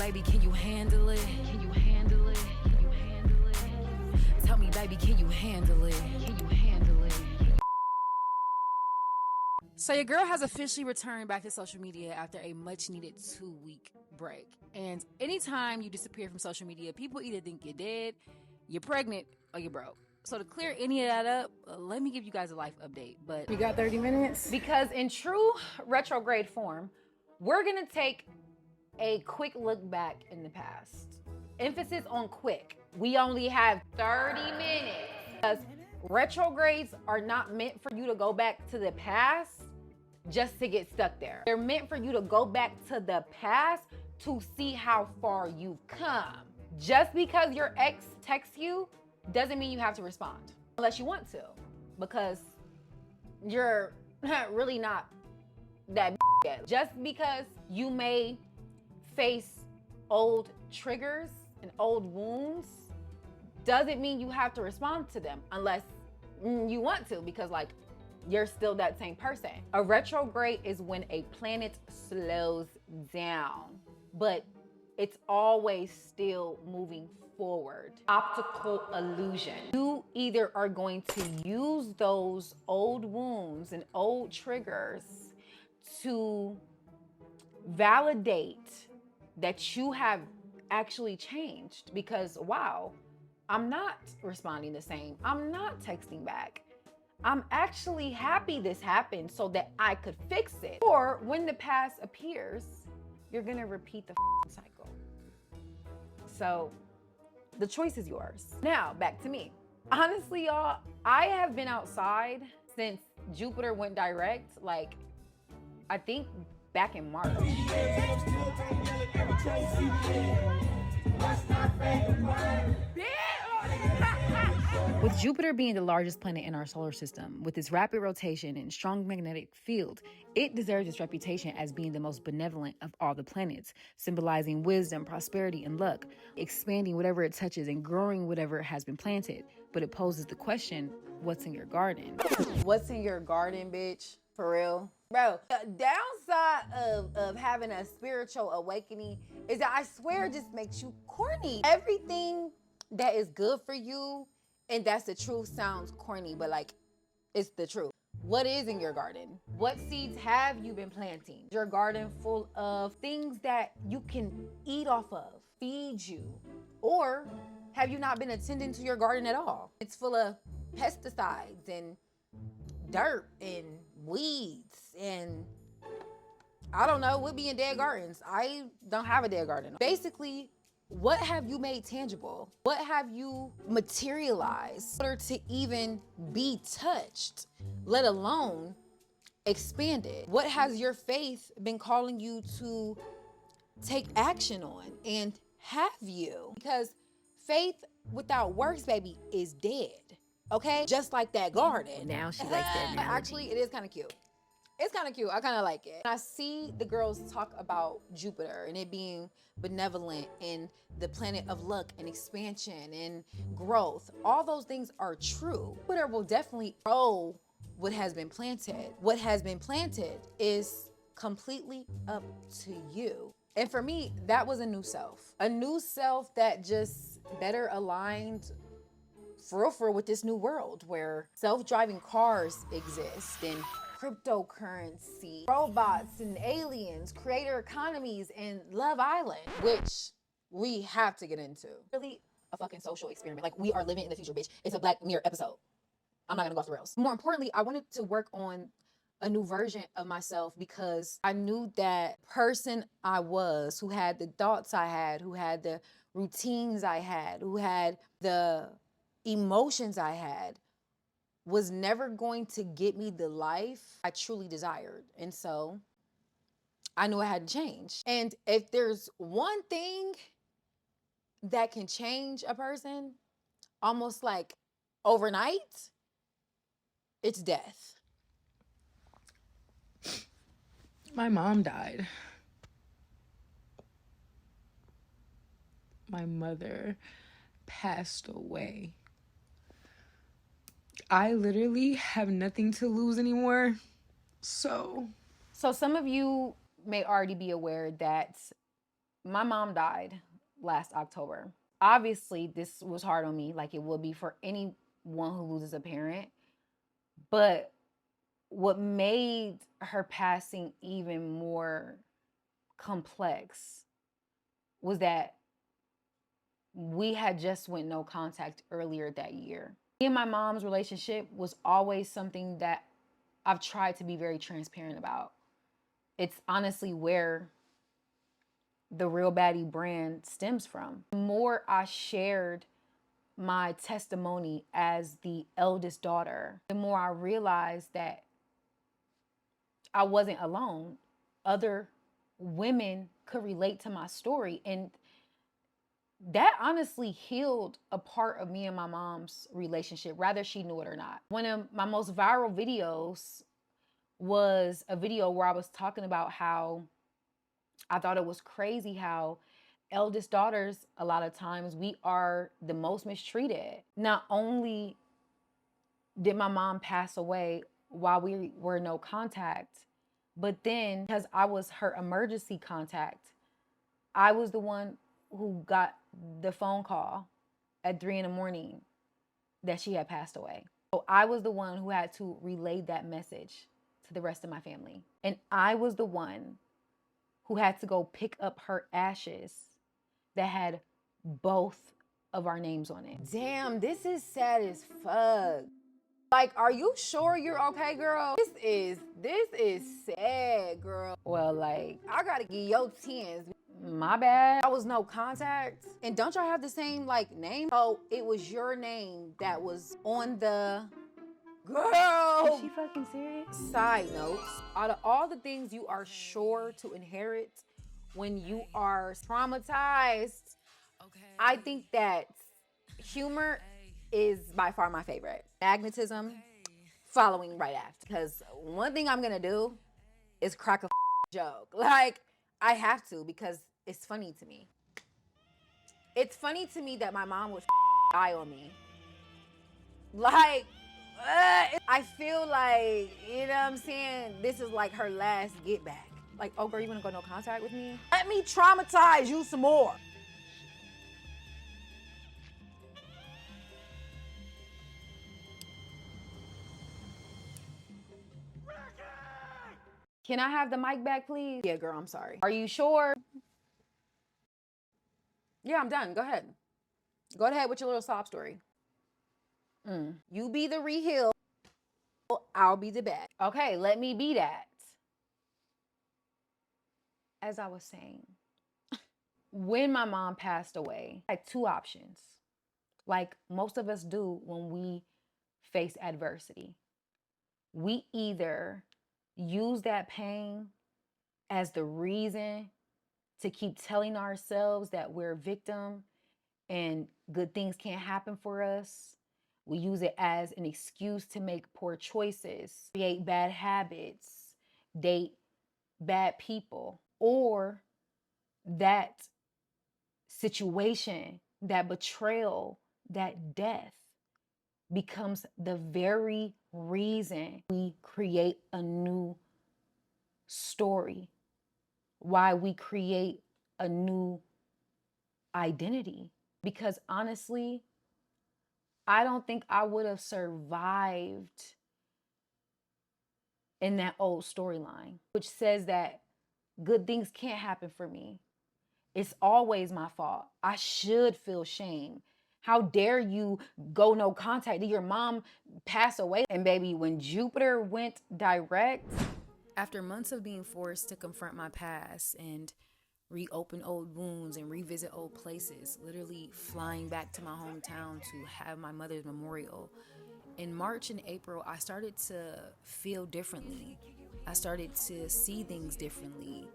baby, can you handle it? Can you handle it? Can you handle it? Tell me, baby, can you handle it? Can you handle it? So your girl has officially returned back to social media after a much-needed 2-week break. And anytime you disappear from social media, people either think you're dead, you're pregnant, or you're broke. So to clear any of that up, let me give you guys a life update. But you got 30 minutes? Because in true retrograde form, we're gonna take a quick look back in the past. Emphasis on quick. We only have 30 minutes. Because retrogrades are not meant for you to go back to the past just to get stuck there. They're meant for you to go back to the past to see how far you've come. Just because your ex texts you doesn't mean you have to respond unless you want to, because you're really not that yet. Just because you may face old triggers and old wounds doesn't mean you have to respond to them unless you want to, because like you're still that same person. A retrograde is when a planet slows down, but it's always still moving forward. Optical illusion. You either are going to use those old wounds and old triggers to validate that you have actually changed, because wow, I'm not responding the same. I'm not texting back. I'm actually happy this happened so that I could fix it. Or when the past appears, you're gonna repeat the cycle. So the choice is yours. Now, back to me. Honestly, y'all, I have been outside since Jupiter went direct, like, I think back in March. With Jupiter being the largest planet in our solar system, with its rapid rotation and strong magnetic field, it deserves its reputation as being the most benevolent of all the planets, symbolizing wisdom, prosperity, and luck, expanding whatever it touches and growing whatever has been planted. But it poses the question, what's in your garden? What's in your garden, bitch? For real? Bro, the downside of having a spiritual awakening is that I swear it just makes you corny. Everything that is good for you, and that's the truth, sounds corny, but like, it's the truth. What is in your garden? What seeds have you been planting? Your garden full of things that you can eat off of, feed you? Or have you not been attending to your garden at all? It's full of pesticides and dirt and weeds and I don't know, we'll be in dead gardens. I don't have a dead garden. Basically, what have you made tangible? What have you materialized in order to even be touched, let alone expanded? What has your faith been calling you to take action on? And have you? Because faith without works, baby, is dead. Okay? Just like that garden. Now she likes that analogy. Actually, it is kind of cute. It's kind of cute. I kind of like it. I see the girls talk about Jupiter and it being benevolent and the planet of luck and expansion and growth. All those things are true. Jupiter will definitely grow what has been planted. What has been planted is completely up to you. And for me, that was a new self. A new self that just better aligned for real with this new world where self-driving cars exist and cryptocurrency, robots and aliens, creator economies, and Love Island, which we have to get into. Really a fucking social experiment. Like, we are living in the future, bitch. It's a Black Mirror episode. I'm not gonna go off the rails. More importantly, I wanted to work on a new version of myself because I knew that person I was, who had the thoughts I had, who had the routines I had, who had the emotions I had, was never going to get me the life I truly desired. And so I knew I had to change. And if there's one thing that can change a person almost like overnight, it's death. My mom died. My mother passed away. I literally have nothing to lose anymore. So some of you may already be aware that My mom died last October. Obviously, this was hard on me, like it would be for anyone who loses a parent. But what made her passing even more complex was that we had just went no contact earlier that year. Me and my mom's relationship was always something that I've tried to be very transparent about. It's honestly where the Real Baddie brand stems from. The more I shared my testimony as the eldest daughter, the more I realized that I wasn't alone. Other women could relate to my story. And that honestly healed a part of me and my mom's relationship, whether she knew it or not. One of my most viral videos was a video where I was talking about how I thought it was crazy how eldest daughters, a lot of times, we are the most mistreated. Not only did my mom pass away while we were no contact, but then because I was her emergency contact, I was the one who got the phone call at 3 in the morning that she had passed away. So I was the one who had to relay that message to the rest of my family. And I was the one who had to go pick up her ashes that had both of our names on it. Damn, this is sad as fuck. Like, are you sure you're okay, girl? This is sad, girl. Well, like, I gotta give your tens. My bad. I was no contact. And don't y'all have the same, like, name? So it was your name that was on the... Girl! Is she fucking serious? Side notes, out of all the things you are sure to inherit when you are traumatized, I think that humor is by far my favorite. Magnetism, following right after. Because one thing I'm gonna do is crack a joke. Like, I have to because it's funny to me. It's funny to me that my mom would die on me. Like, I feel like, you know what I'm saying? This is like her last get back. Like, oh girl, you wanna go no contact with me? Let me traumatize you some more. Can I have the mic back, please? Yeah, girl, I'm sorry. Are you sure? Yeah, I'm done. Go ahead. Go ahead with your little sob story. You be the Reheal, I'll be the Baddie. Okay, let me be that. As I was saying, when my mom passed away, I had two options. Like most of us do when we face adversity. We either use that pain as the reason to keep telling ourselves that we're a victim and good things can't happen for us. We use it as an excuse to make poor choices, create bad habits, date bad people, or that situation, that betrayal, that death becomes the very reason we create a new story, why we create a new identity. Because honestly, I don't think I would have survived in that old storyline, which says that good things can't happen for me. It's always my fault. I should feel shame. How dare you go no contact? Did your mom pass away? And baby, when Jupiter went direct, after months of being forced to confront my past and reopen old wounds and revisit old places, literally flying back to my hometown to have my mother's memorial, in March and April, I started to feel differently. I started to see things differently,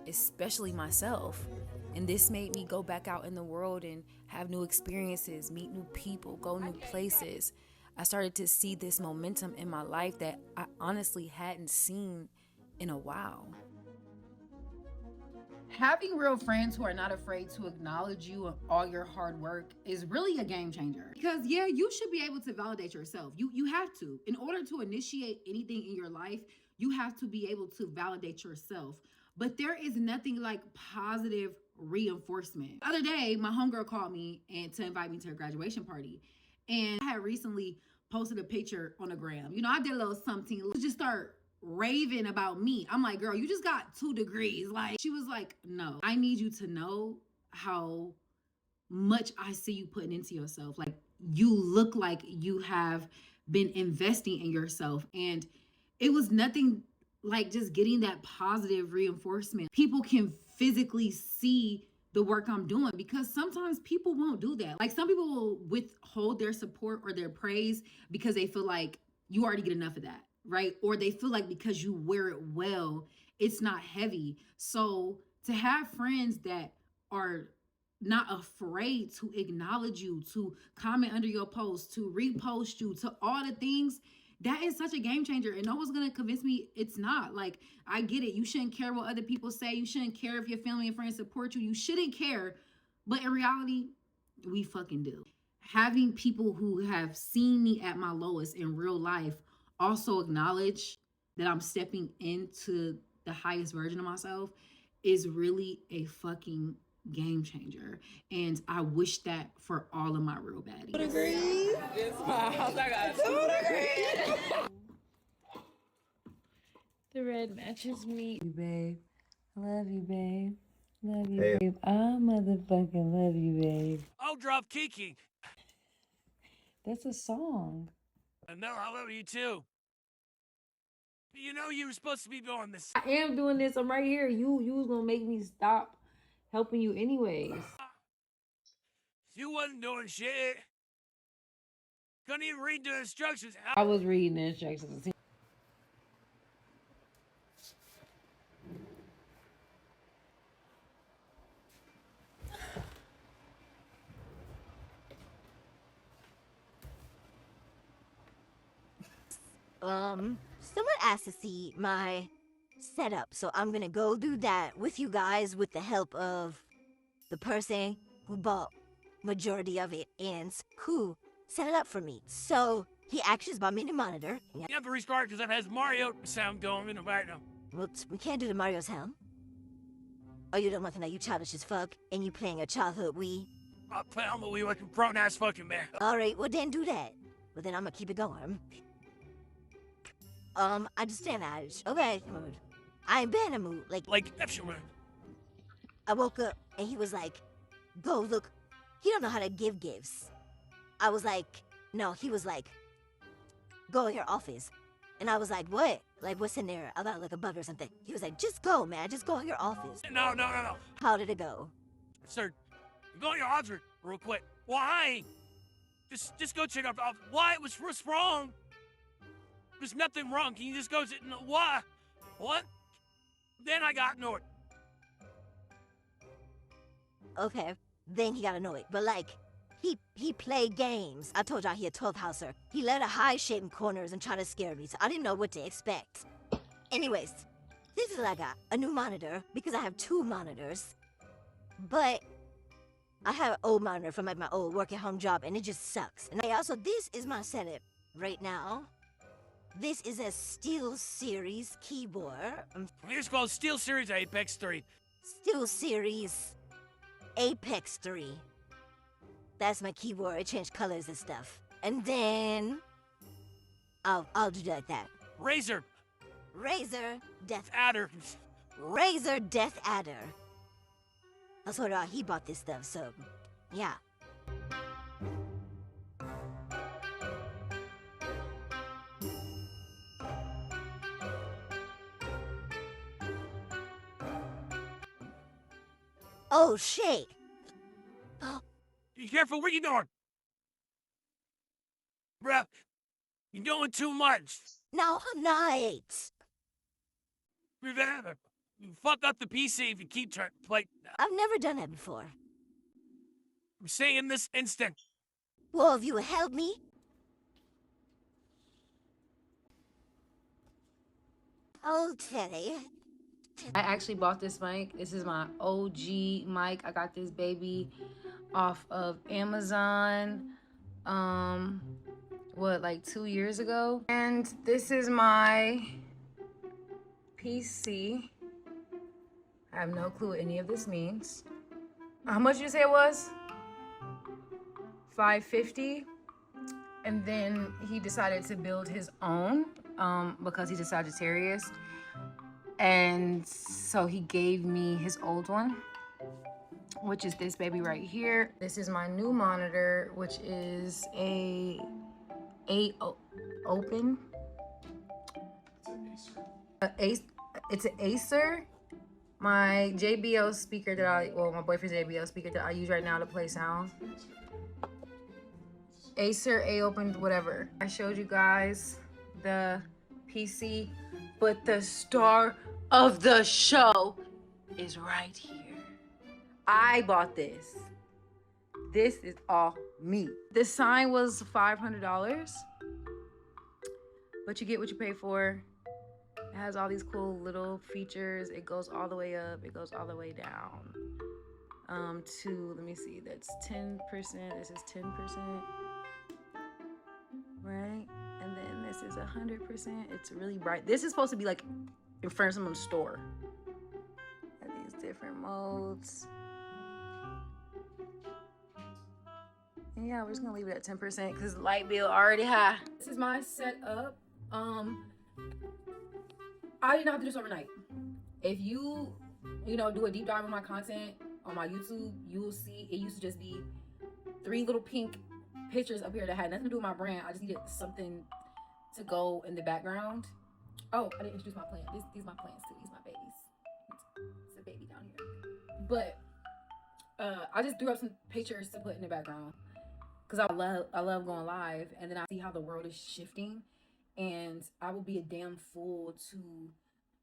especially myself. And this made me go back out in the world and have new experiences, meet new people, go new places. I started to see this momentum in my life that I honestly hadn't seen in a while. Having real friends who are not afraid to acknowledge you and all your hard work is really a game changer. Because yeah, you should be able to validate yourself. You have to. In order to initiate anything in your life, you have to be able to validate yourself. But there is nothing like positive reinforcement. The other day, my homegirl called me and to invite me to her graduation party. And I had recently posted a picture on the gram. You know, I did a little something. Just start raving about me. I'm like, girl, you just got 2 degrees. Like, she was like, no, I need you to know how much I see you putting into yourself. Like, you look like you have been investing in yourself. And it was nothing like just getting that positive reinforcement. People can physically see the work I'm doing, because sometimes people won't do that. Like, some people will withhold their support or their praise because they feel like you already get enough of that, right? Or they feel like because you wear it well, it's not heavy. So to have friends that are not afraid to acknowledge you, to comment under your post, to repost you, to all the things, that is such a game changer. And no one's gonna convince me it's not. Like, I get it. You shouldn't care what other people say. You shouldn't care if your family and friends support you. You shouldn't care. But in reality, we fucking do. Having people who have seen me at my lowest in real life also acknowledge that I'm stepping into the highest version of myself is really a fucking game changer. And I wish that for all of my real baddies. 2 degrees. It's my house. I got 2 degrees. The red matches me. Babe. I love you, babe. Love you, babe. I motherfucking love you, babe. I'll drop Kiki. That's a song. No, I love you too. You know you were supposed to be doing this. I am doing this. I'm right here. You was gonna make me stop helping you anyways. You wasn't doing shit. Couldn't even read the instructions. I was reading the instructions. Someone asked to see my setup, so I'm gonna go do that with you guys with the help of the person who bought majority of it and who set it up for me. So he actually bought me a new monitor. You have to restart because it has Mario sound going in the background. Whoops, we can't do the Mario sound. Oh, you don't want to know you childish as fuck and you playing a childhood Wii? I play on the Wii like a grown-ass fucking man. Alright, well then do that. Well then I'm gonna keep it going. I just stand out. Okay, mood. I ain't been in a mood. Like, extra. I woke up and he was like, go look. He don't know how to give gifts. I was like, no, he was like, go in your office. And I was like, what? Like, what's in there? I thought like a bug or something. He was like, just go, man. Just go in your office. No. How did it go? Sir, go in your office real quick. Why? Just go check out. Why? What's wrong? There's nothing wrong. Can you just go sit? No, why? What? Then I got annoyed. Okay, then he got annoyed. But like, he played games. I told y'all he a 12th houser. He let a high shape in corners and try to scare me, so I didn't know what to expect. Anyways, this is what I got. A new monitor, because I have 2 monitors. But I have an old monitor from like my old work at home job, and it just sucks. And also, this is my setup right now. This is a SteelSeries keyboard. It's called SteelSeries Apex 3. SteelSeries Apex 3. That's my keyboard. It changed colors and stuff. And then I'll do like that. Razer Death Adder. Razer Death Adder. I told her he bought this stuff, so yeah. Oh shit! Be careful, what you doing? Bruh, you're doing too much. No, I'm not. You fuck up the PC if you keep trying to play. I've never done that before. I'm saying in this instant. Well, if you would help me. Oh, Teddy. I actually bought this mic. This is my OG mic. I got this baby off of Amazon, like 2 years ago. And this is my PC. I have no clue what any of this means. How much did you say it was? $550. And then he decided to build his own because he's a Sagittarius. And so he gave me his old one, which is this baby right here. This is my new monitor, which is a 8 open. It's an Acer. My JBL speaker that my boyfriend's JBL speaker that I use right now to play sound. Acer A open, whatever. I showed you guys the PC, but the star of the show is right here. I bought this. This is all me. This sign was $500, but you get what you pay for. It has all these cool little features. It goes all the way up. It goes all the way down. Let me see, that's 10%. This is 10%. Right? And then this is 100%. It's really bright. This is supposed to be like in front of someone's store. And these different modes. And yeah, we're just gonna leave it at 10% because the light bill already high. This is my setup. I did not do this overnight. If you do a deep dive on my content on my YouTube, you will see it used to just be 3 little pink pictures up here that had nothing to do with my brand. I just needed something to go in the background. Oh, I didn't introduce my plant. These are my plants too. These are my babies. It's a baby down here. But I just threw up some pictures to put in the background because I love going live, and then I see how the world is shifting, and I will be a damn fool to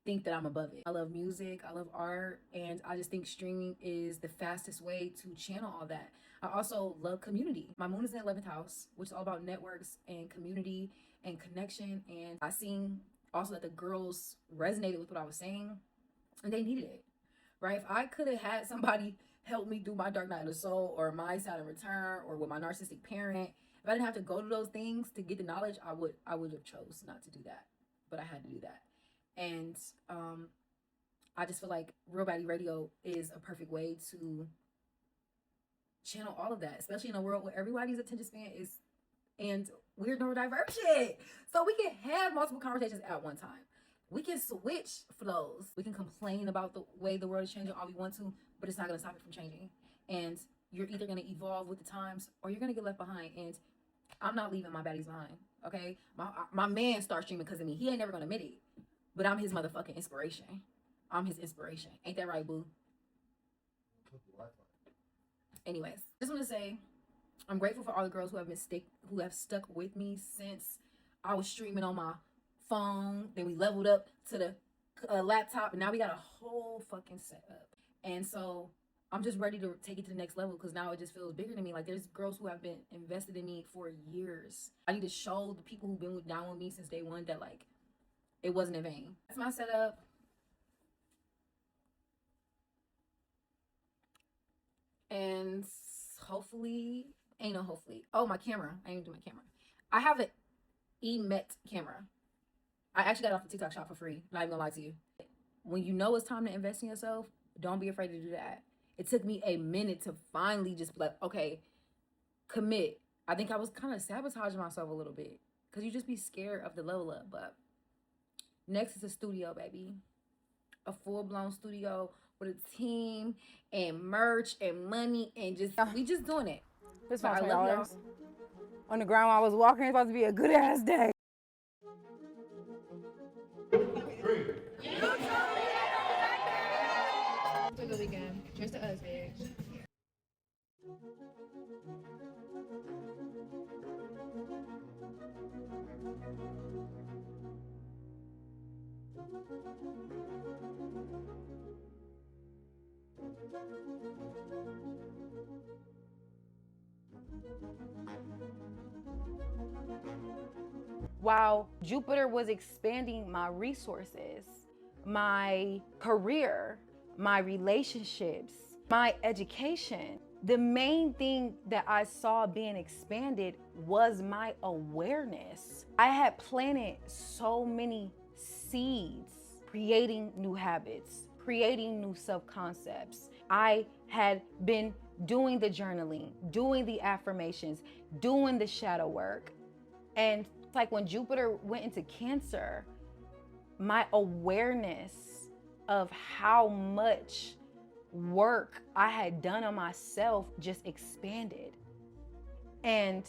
think that I'm above it. I love music, I love art, and I just think streaming is the fastest way to channel all that. I also love community. My moon is in the 11th house, which is all about networks and community and connection. And I seen also that the girls resonated with what I was saying and they needed it, right? If I could have had somebody help me through my dark night of the soul or my Saturn return or with my narcissistic parent, if I didn't have to go to those things to get the knowledge, I would have chose not to do that, but I had to do that. And I just feel like Real Baddie Radio is a perfect way to channel all of that, especially in a world where everybody's attention span is, and we're neurodivergent. So we can have multiple conversations at one time. We can switch flows. We can complain about the way the world is changing all we want to, but it's not going to stop it from changing. And you're either going to evolve with the times or you're going to get left behind. And I'm not leaving my baddies behind, okay? My man starts streaming because of me. He ain't never going to admit it, but I'm his motherfucking inspiration. I'm his inspiration. Ain't that right, boo? Anyways, just want to say I'm grateful for all the girls who have stuck with me since I was streaming on my phone. Then we leveled up to the laptop, and now we got a whole fucking setup. And so I'm just ready to take it to the next level because now it just feels bigger to me. Like there's girls who have been invested in me for years. I need to show the people who've been down with me since day one that like it wasn't in vain. That's my setup. And hopefully, oh, my camera. I didn't do my camera. I have an EMET camera. I actually got it off the TikTok shop for free. Not even gonna lie to you. When you know it's time to invest in yourself, don't be afraid to do that. It took me a minute to finally just be like, okay, commit. I think I was kind of sabotaging myself a little bit because you just be scared of the level up. But next is a studio, baby. A full-blown studio with a team and merch and money and we just doing it. This $5 $20. On the ground while I was walking, it's supposed to be a good ass day. It's a good weekend. Cheers to us, bitch. While Jupiter was expanding my resources, my career, my relationships, my education, the main thing that I saw being expanded was my awareness. I had planted so many seeds, creating new habits, creating new self-concepts. I had been doing the journaling, doing the affirmations, doing the shadow work. And it's like when Jupiter went into Cancer, my awareness of how much work I had done on myself just expanded. And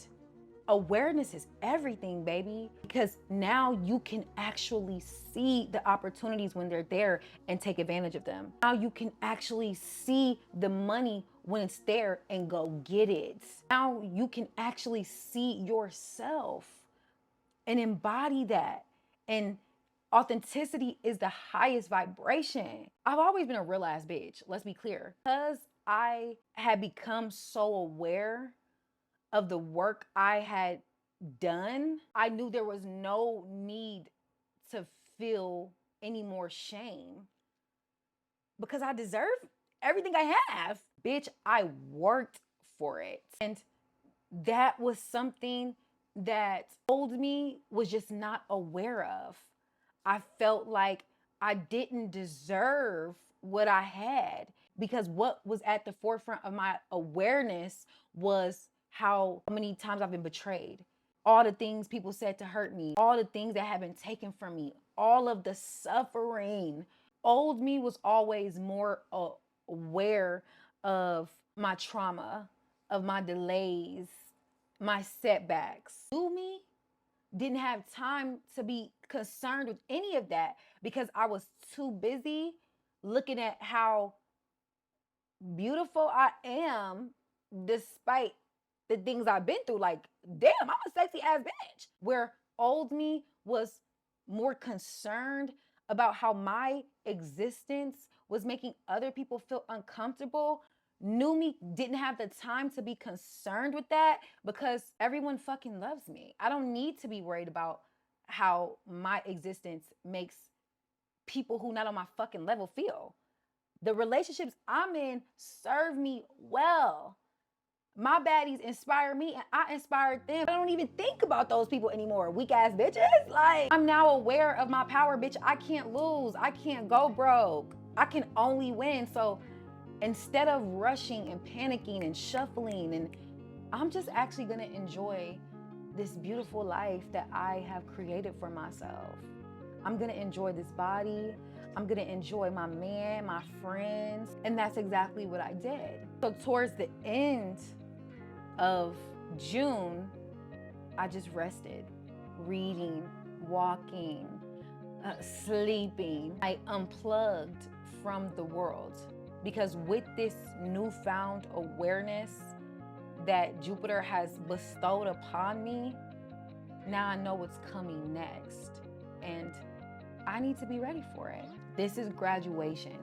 awareness is everything, baby, because now you can actually see the opportunities when they're there and take advantage of them. Now you can actually see the money when it's there and go get it. Now you can actually see yourself and embody that. And authenticity is the highest vibration. I've always been a real ass bitch, let's be clear. Because I had become so aware of the work I had done, I knew there was no need to feel any more shame because I deserve everything I have. Bitch, I worked for it. And that was something that old me was just not aware of. I felt like I didn't deserve what I had because what was at the forefront of my awareness was how many times I've been betrayed. All the things people said to hurt me, all the things that have been taken from me, all of the suffering. Old me was always more aware of my trauma, of my delays, my setbacks. New me didn't have time to be concerned with any of that because I was too busy looking at how beautiful I am despite the things I've been through. Like, damn, I'm a sexy ass bitch. Where old me was more concerned about how my existence was making other people feel uncomfortable. New me didn't have the time to be concerned with that because everyone fucking loves me. I don't need to be worried about how my existence makes people who not on my fucking level feel. The relationships I'm in serve me well. My baddies inspire me and I inspired them. I don't even think about those people anymore. Weak ass bitches. Like, I'm now aware of my power, bitch. I can't lose. I can't go broke. I can only win. So instead of rushing and panicking and shuffling, and I'm just actually gonna enjoy this beautiful life that I have created for myself. I'm gonna enjoy this body. I'm gonna enjoy my man, my friends. And that's exactly what I did. So towards the end of June, I just rested, reading, walking, sleeping. I unplugged from the world because with this newfound awareness that Jupiter has bestowed upon me, now I know what's coming next and I need to be ready for it. This is graduation.